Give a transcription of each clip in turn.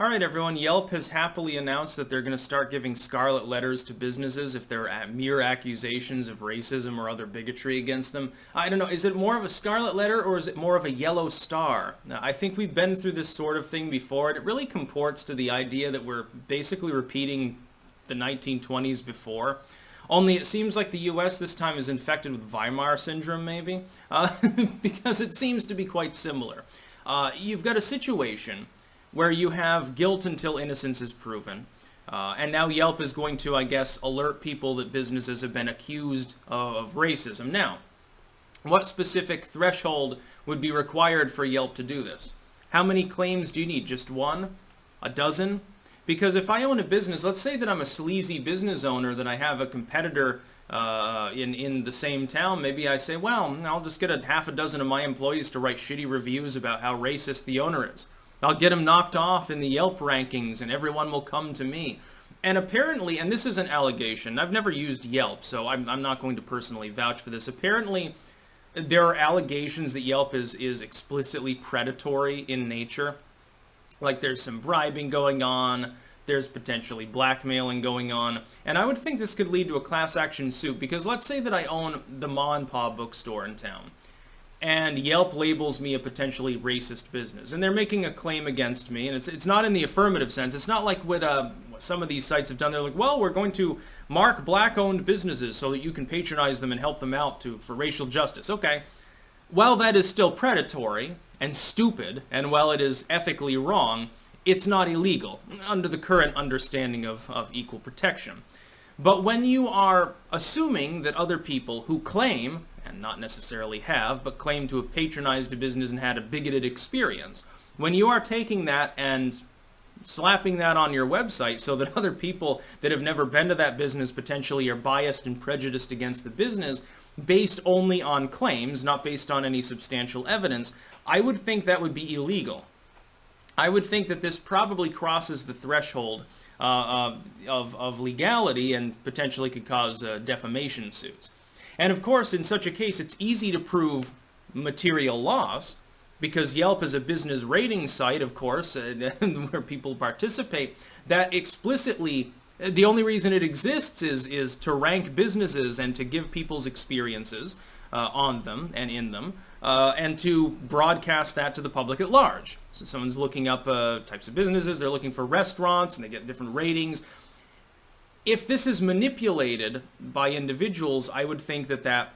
All right, everyone. Yelp has happily announced that they're going to start giving scarlet letters to businesses if there are mere accusations of racism or other bigotry against them. I don't know. Is it more of a scarlet letter or is it more of a yellow star? Now, I think we've been through this sort of thing before, and it really comports to the idea that we're basically repeating the 1920s before. Only it seems like the U.S. this time is infected with Weimar syndrome, maybe, because it seems to be quite similar. You've got a situation where you have guilt until innocence is proven. And now Yelp is going to, I guess, alert people that businesses have been accused of racism. Now, what specific threshold would be required for Yelp to do this? How many claims do you need? Just one? A dozen? Because if I own a business, let's say that I'm a sleazy business owner, that I have a competitor in the same town, maybe I say, well, I'll just get half a dozen of my employees to write shitty reviews about how racist the owner is. I'll get them knocked off in the Yelp rankings and everyone will come to me. And apparently, and this is an allegation, I've never used Yelp, so I'm not going to personally vouch for this. Apparently, there are allegations that Yelp is explicitly predatory in nature. Like there's some bribing going on, there's potentially blackmailing going on, and I would think this could lead to a class action suit, because let's say that I own the Ma and Pa bookstore in town, and Yelp labels me a potentially racist business, and they're making a claim against me, and it's not in the affirmative sense. It's not like what some of these sites have done. They're like, well, we're going to mark black-owned businesses so that you can patronize them and help them out for racial justice. Okay, while that is still predatory and stupid, and while it is ethically wrong, it's not illegal under the current understanding of equal protection. But when you are assuming that other people who claim, and not necessarily have, but claim to have patronized a business and had a bigoted experience, when you are taking that and slapping that on your website so that other people that have never been to that business potentially are biased and prejudiced against the business based only on claims, not based on any substantial evidence, I would think that would be illegal. I would think that this probably crosses the threshold of legality and potentially could cause defamation suits. And of course, in such a case, it's easy to prove material loss, because Yelp is a business rating site, of course, where people participate, that explicitly, the only reason it exists is to rank businesses and to give people's experiences on them and in them, and to broadcast that to the public at large. So someone's looking up types of businesses, they're looking for restaurants, and they get different ratings. If this is manipulated by individuals, I would think that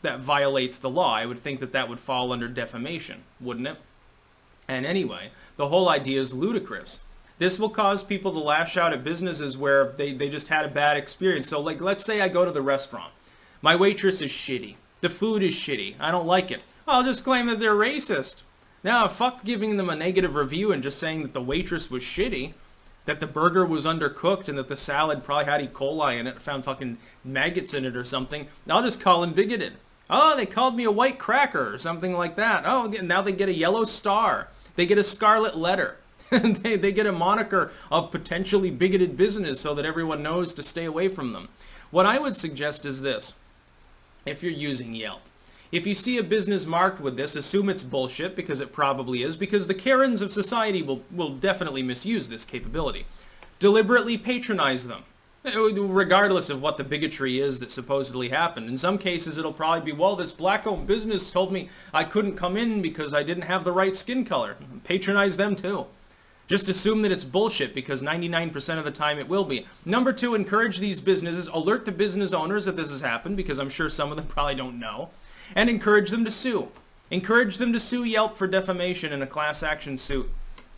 violates the law. I would think that would fall under defamation, wouldn't it? And anyway, the whole idea is ludicrous. This will cause people to lash out at businesses where they just had a bad experience. So like, let's say I go to the restaurant. My waitress is shitty. The food is shitty. I don't like it. I'll just claim that they're racist. Now, fuck giving them a negative review and just saying that the waitress was shitty, that the burger was undercooked, and that the salad probably had E. coli in it, found fucking maggots in it or something. I'll just call them bigoted. Oh, they called me a white cracker or something like that. Oh, now they get a yellow star. They get a scarlet letter. they get a moniker of potentially bigoted business so that everyone knows to stay away from them. What I would suggest is this. If you're using Yelp, if you see a business marked with this, assume it's bullshit, because it probably is, because the Karens of society will definitely misuse this capability. Deliberately patronize them, regardless of what the bigotry is that supposedly happened. In some cases, it'll probably be, well, this black-owned business told me I couldn't come in because I didn't have the right skin color. Patronize them too. Just assume that it's bullshit, because 99% of the time it will be. Number two, encourage these businesses, alert the business owners that this has happened, because I'm sure some of them probably don't know, and encourage them to sue. Encourage them to sue Yelp for defamation in a class action suit,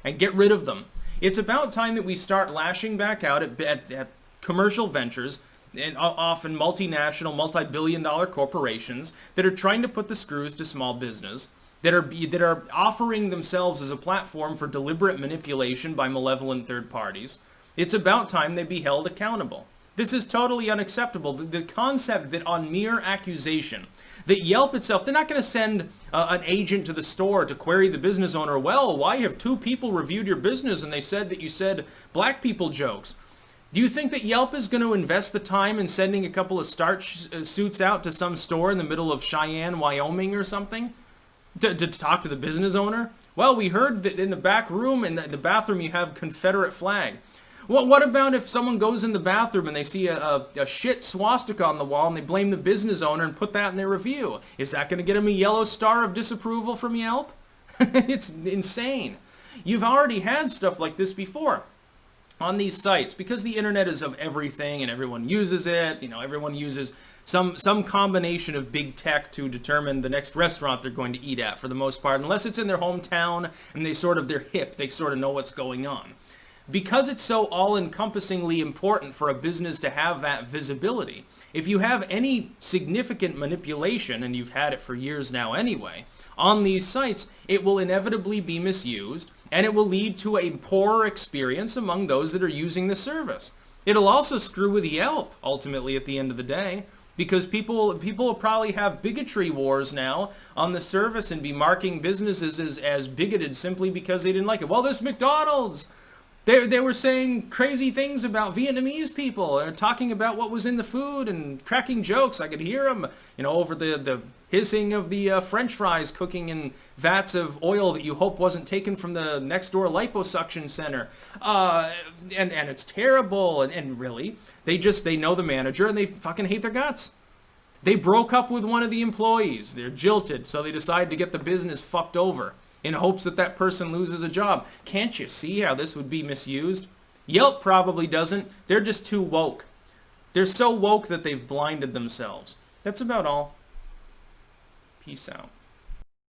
and get rid of them. It's about time that we start lashing back out at commercial ventures, and often multinational, multi-billion-dollar corporations that are trying to put the screws to small business, that are offering themselves as a platform for deliberate manipulation by malevolent third parties. It's about time they be held accountable. This is totally unacceptable. The concept that on mere accusation, that Yelp itself, they're not going to send an agent to the store to query the business owner, well, why have two people reviewed your business and they said that you said black people jokes? Do you think that Yelp is going to invest the time in sending a couple of starch suits out to some store in the middle of Cheyenne, Wyoming or something? To talk to the business owner? Well, we heard that in the back room, in the bathroom, you have Confederate flag. Well, what about if someone goes in the bathroom and they see a shit swastika on the wall and they blame the business owner and put that in their review? Is that going to get them a yellow star of disapproval from Yelp? It's insane. You've already had stuff like this before on these sites because the internet is of everything and everyone uses it. You know, everyone uses some combination of big tech to determine the next restaurant they're going to eat at for the most part, unless it's in their hometown and they're hip, they sort of know what's going on. Because it's so all-encompassingly important for a business to have that visibility, if you have any significant manipulation, and you've had it for years now anyway, on these sites, it will inevitably be misused, and it will lead to a poorer experience among those that are using the service. It'll also screw with Yelp, ultimately, at the end of the day, because people will probably have bigotry wars now on the service and be marking businesses as bigoted simply because they didn't like it. Well, this McDonald's! They were saying crazy things about Vietnamese people, talking about what was in the food and cracking jokes. I could hear them, over the hissing of the French fries cooking in vats of oil that you hope wasn't taken from the next door liposuction center. And it's terrible. And really, they know the manager and they fucking hate their guts. They broke up with one of the employees. They're jilted, so they decide to get the business fucked over in hopes that that person loses a job. Can't you see how this would be misused? Yelp probably doesn't. They're just too woke. They're so woke that they've blinded themselves. That's about all. Peace out.